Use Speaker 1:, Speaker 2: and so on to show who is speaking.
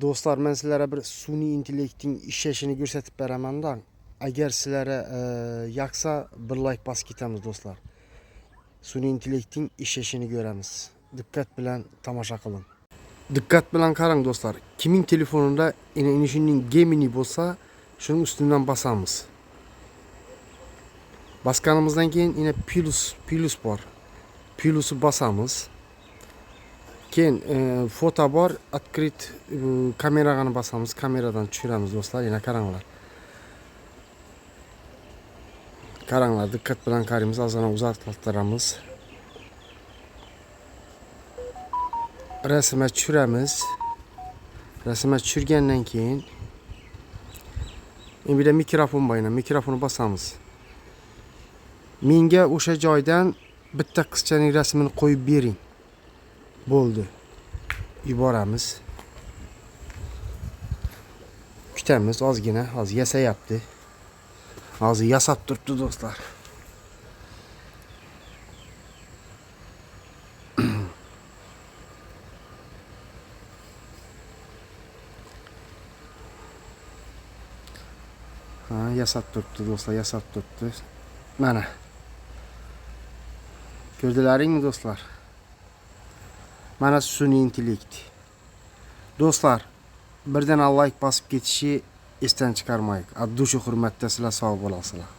Speaker 1: Dostlar, men sizlarga bir sun'iy intellektning ishlashini ko'rsatib beraman-da. Agar sizlarga yoqsa bir like bosib ketamiz do'stlar. Sun'iy intellektning ishlashini ko'ramiz. Diqqat bilan tomosha qiling. Diqqat bilan qarang do'stlar. Kimning telefonida ina shunning Gemini bo'lsa, shuning ustidan bosamiz. Basganimizdan keyin ina plus bor. Plusni bosamiz. Keyin foto bor, открыть kamerani bosamiz, kameradan tushiramiz do'stlar. Yana qaranglar. Qaranglar, diqqat bilan qaraymiz, ozgina uzattiramiz. Rasmga tushiramiz. Rasmga tushirgandan keyin bir de mikrofon bor, mikrofonni bosamiz. Menga o'sha joydan bitta qizchaning rasmini qo'yib bering. Bo'ldi. Yuboramiz. Kutamiz ozgina, hozir yasayapti. Hozir yasab turibdi do'stlar. Yasab turibdi do'stlar, yasab turibdi. Mana. Ko'rdilaringmi do'stlar? Mana sun'iy intellekt. Do'stlar, birdan like bosib ketishi esdan chiqarmaylik. Addushi hurmatda sizlar sog' bo'lasizlar.